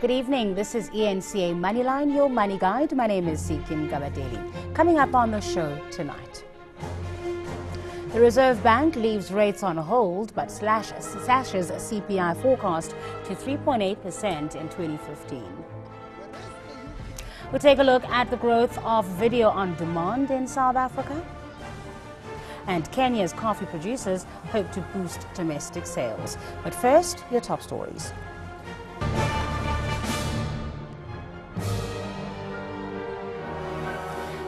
Good evening, this is eNCA Moneyline, your money guide. My name is Sikim Gabadeli. Coming up on the show tonight. The Reserve Bank leaves rates on hold but slashes CPI forecast to 3.8% in 2015. We'll take a look at the growth of video on demand in South Africa. And Kenya's coffee producers hope to boost domestic sales. But first, your top stories.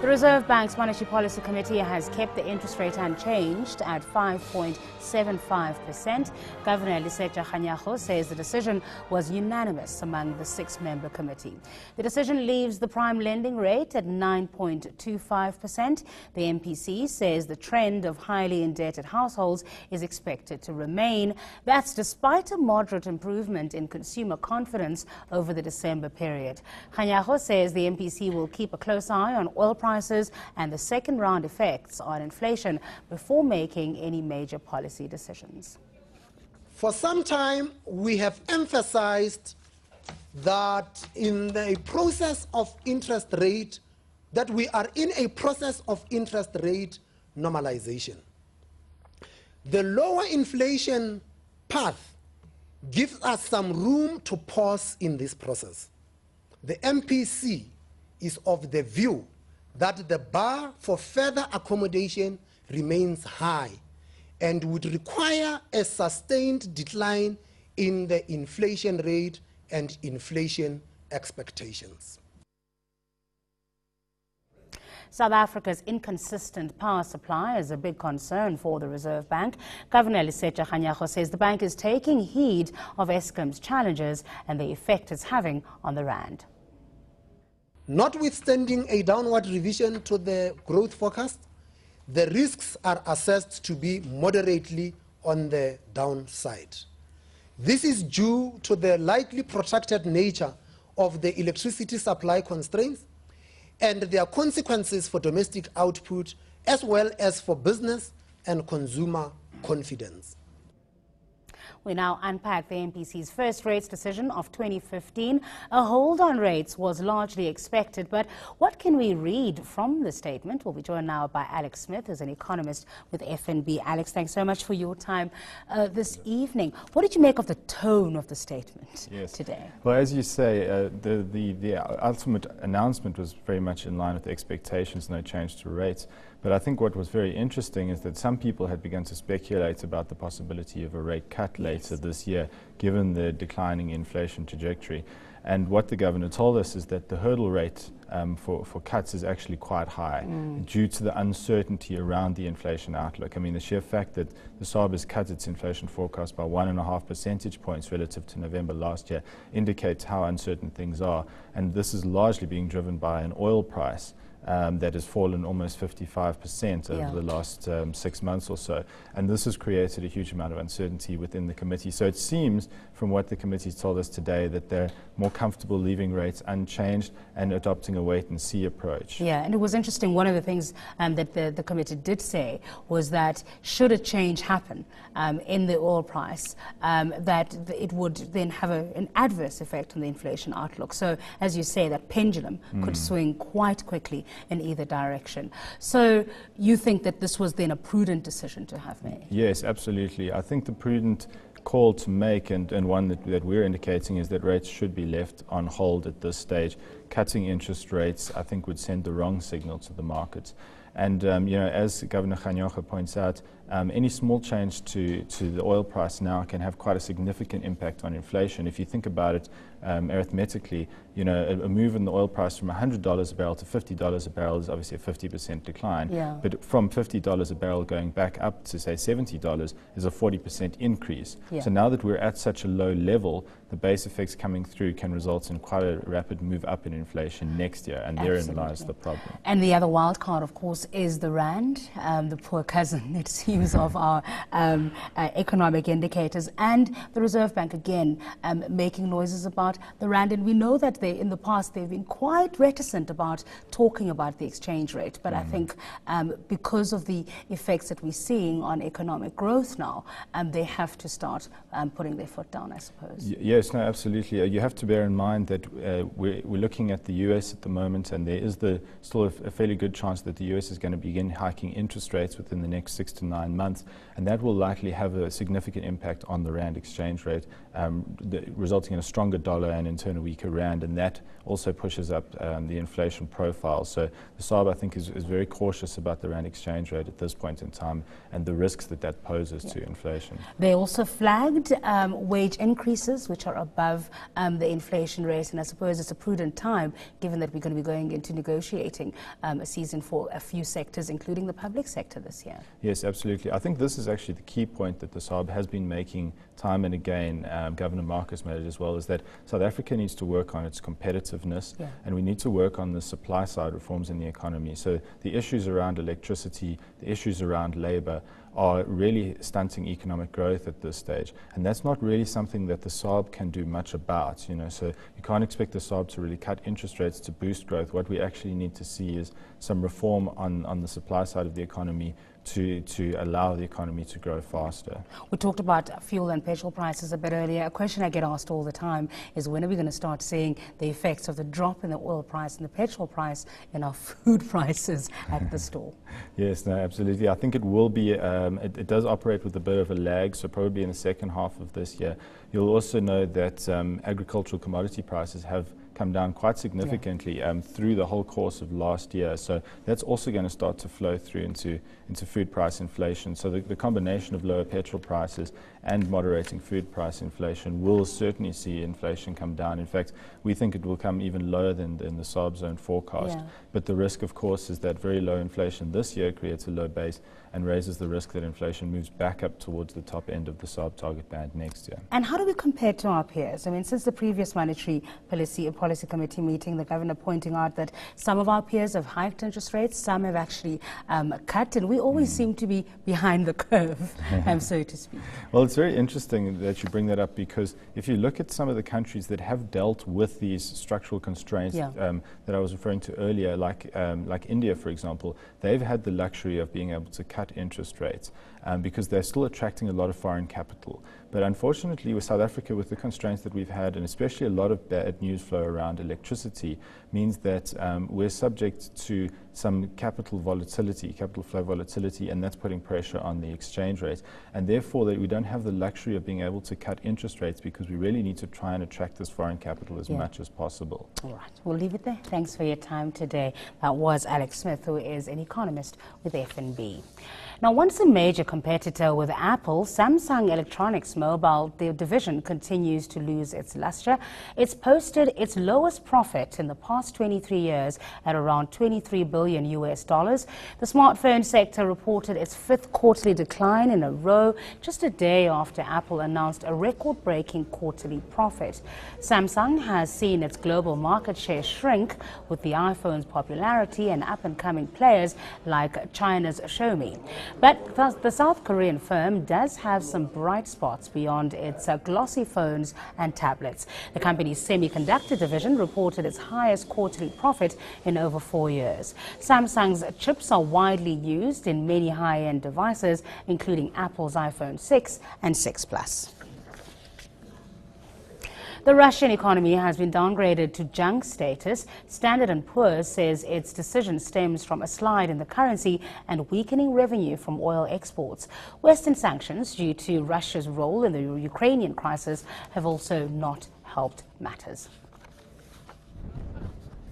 The Reserve Bank's Monetary Policy Committee has kept the interest rate unchanged at 5.75%. Governor Lesetja Kganyago says the decision was unanimous among the six-member committee. The decision leaves the prime lending rate at 9.25%. The MPC says the trend of highly indebted households is expected to remain. That's despite a moderate improvement in consumer confidence over the December period. Kganyago says the MPC will keep a close eye on oil prices and the second-round effects on inflation before making any major policy decisions. For some time, we have emphasized that in the process of interest rate, that we are in a process of interest rate normalization. The lower inflation path gives us some room to pause in this process. The MPC is of the view that the bar for further accommodation remains high and would require a sustained decline in the inflation rate and inflation expectations. South Africa's inconsistent power supply is a big concern for the Reserve Bank. Governor Lesetja Kganyago says the bank is taking heed of Eskom's challenges and the effect it's having on the rand. Notwithstanding a downward revision to the growth forecast, the risks are assessed to be moderately on the downside. This is due to the likely protracted nature of the electricity supply constraints and their consequences for domestic output as well as for business and consumer confidence. We now unpack the MPC's first rates decision of 2015. A hold on rates was largely expected, but what can we read from the statement? We'll be joined now by Alex Smith, who's an economist with FNB. Alex, thanks so much for your time this evening. What did you make of the tone of the statement today? Well, as you say, the ultimate announcement was very much in line with the expectations, no change to rates. But I think what was very interesting is that some people had begun to speculate about the possibility of a rate cut later this year, given the declining inflation trajectory. And what the governor told us is that the hurdle rate for cuts is actually quite high due to the uncertainty around the inflation outlook. I mean, the sheer fact that the SARB has cut its inflation forecast by 1.5 percentage points relative to November last year indicates how uncertain things are. And this is largely being driven by an oil price that has fallen almost 55% over the last 6 months or so. And this has created a huge amount of uncertainty within the committee. So it seems, from what the committee told us today, that they're more comfortable leaving rates unchanged and adopting a wait-and-see approach. Yeah, and it was interesting, one of the things that the committee did say was that should a change happen in the oil price, that it would then have an adverse effect on the inflation outlook. So, as you say, that pendulum could swing quite quickly in either direction. So you think that this was then a prudent decision to have made? Yes, absolutely. I think the prudent call to make, and one that we're indicating, is that rates should be left on hold at this stage. Cutting interest rates, I think, would send the wrong signal to the markets. And as Governor Kganyago points out, any small change to the oil price now can have quite a significant impact on inflation. If you think about it arithmetically, a move in the oil price from $100 a barrel to $50 a barrel is obviously a 50% decline. Yeah. But from $50 a barrel going back up to, say, $70 is a 40% increase. Yeah. So now that we're at such a low level, the base effects coming through can result in quite a rapid move up in inflation next year, and therein lies the problem. And the other wild card, of course, is the rand, the poor cousin, it seems, of our economic indicators, and the Reserve Bank, again, making noises about about the rand, and we know that in the past they've been quite reticent about talking about the exchange rate. But I think because of the effects that we're seeing on economic growth now, they have to start putting their foot down, I suppose. Yes, no, absolutely. You have to bear in mind that we're looking at the US at the moment, and there is still a fairly good chance that the US is going to begin hiking interest rates within the next 6 to 9 months, and that will likely have a significant impact on the rand exchange rate, resulting in a stronger dollar and in turn a weaker rand, and that also pushes up the inflation profile. So the SARB, I think, is very cautious about the rand exchange rate at this point in time and the risks that poses to inflation. They also flagged wage increases, which are above the inflation rate, and I suppose it's a prudent time, given that we're going to be going into negotiating a season for a few sectors, including the public sector this year. Yes, absolutely. I think this is actually the key point that the SARB has been making time and again. Governor Marcus made it as well, is that South Africa needs to work on its competitiveness, and we need to work on the supply side reforms in the economy. So the issues around electricity, the issues around labour are really stunting economic growth at this stage, and that's not really something that the SARB can do much about. So you can't expect the SARB to really cut interest rates to boost growth. What we actually need to see is some reform on the supply side of the economy to allow the economy to grow faster. We talked about fuel and petrol prices a bit earlier. A question I get asked all the time is, when are we going to start seeing the effects of the drop in the oil price and the petrol price in our food prices at the store? Yes, no, absolutely. I think it will be, it does operate with a bit of a lag, so probably in the second half of this year. You'll also know that agricultural commodity prices have come down quite significantly through the whole course of last year. So that's also going to start to flow through into food price inflation. So the combination of lower petrol prices and moderating food price inflation will certainly see inflation come down. In fact, we think it will come even lower than the SARB's own forecast. But the risk, of course, is that very low inflation this year creates a low base and raises the risk that inflation moves back up towards the top end of the SARB target band next year. And how do we compare to our peers? I mean, since the previous monetary policy committee meeting, the governor pointing out that some of our peers have hiked interest rates, some have actually cut, and we always seem to be behind the curve, so to speak. Well, it's very interesting that you bring that up, because if you look at some of the countries that have dealt with these structural constraints that I was referring to earlier, like India, for example, they've had the luxury of being able to cut interest rates because they're still attracting a lot of foreign capital. But unfortunately, with South Africa, with the constraints that we've had, and especially a lot of bad news flow around electricity, means that we're subject to some capital flow volatility, and that's putting pressure on the exchange rate. And therefore, that we don't have the luxury of being able to cut interest rates, because we really need to try and attract this foreign capital as much as possible. All right, we'll leave it there. Thanks for your time today. That was Alex Smith, who is an economist with FNB. Now, once a major competitor with Apple, Samsung Electronics Mobile, the division continues to lose its luster. It's posted its lowest profit in the past 23 years at around $23 billion US. The smartphone sector reported its fifth quarterly decline in a row, just a day after Apple announced a record-breaking quarterly profit. Samsung has seen its global market share shrink with the iPhone's popularity and up-and-coming players like China's Xiaomi. But the South Korean firm does have some bright spots beyond its glossy phones and tablets. The company's semiconductor division reported its highest quarterly profit in over 4 years. Samsung's chips are widely used in many high-end devices, including Apple's iPhone 6 and 6 Plus. The Russian economy has been downgraded to junk status. Standard & Poor's says its decision stems from a slide in the currency and weakening revenue from oil exports. Western sanctions due to Russia's role in the Ukrainian crisis have also not helped matters.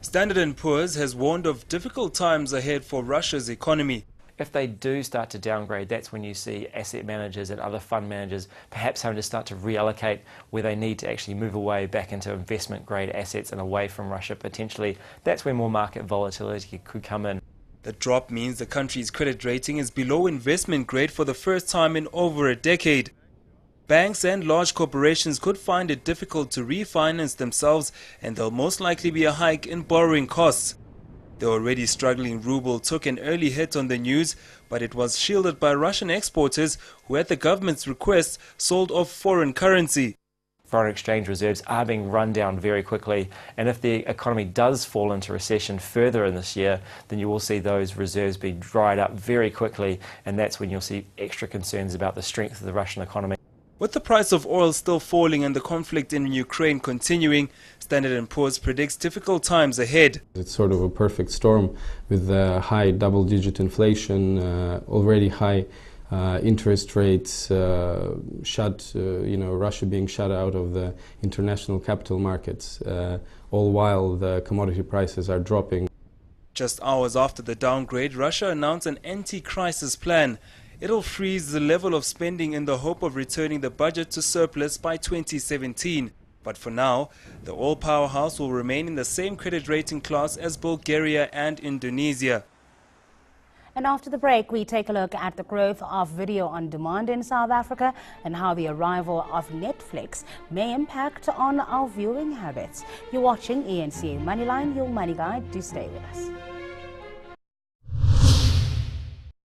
Standard & Poor's has warned of difficult times ahead for Russia's economy. If they do start to downgrade, that's when you see asset managers and other fund managers perhaps having to start to reallocate where they need to actually move away back into investment-grade assets and away from Russia potentially. That's where more market volatility could come in. The drop means the country's credit rating is below investment grade for the first time in over a decade. Banks and large corporations could find it difficult to refinance themselves, and there'll most likely be a hike in borrowing costs. The already struggling ruble took an early hit on the news, but it was shielded by Russian exporters who, at the government's request, sold off foreign currency. foreign exchange reserves are being run down very quickly, and if the economy does fall into recession further in this year, then you will see those reserves be dried up very quickly, and that's when you'll see extra concerns about the strength of the Russian economy. With the price of oil still falling and the conflict in Ukraine continuing, Standard & Poor's predicts difficult times ahead. It's sort of a perfect storm with high double-digit inflation, already high interest rates, Russia being shut out of the international capital markets, all while the commodity prices are dropping. Just hours after the downgrade, Russia announced an anti-crisis plan. It'll freeze the level of spending in the hope of returning the budget to surplus by 2017. But for now, the oil powerhouse will remain in the same credit rating class as Bulgaria and Indonesia. And after the break, we take a look at the growth of video on demand in South Africa and how the arrival of Netflix may impact on our viewing habits. You're watching eNCA Moneyline, your money guide. Do stay with us.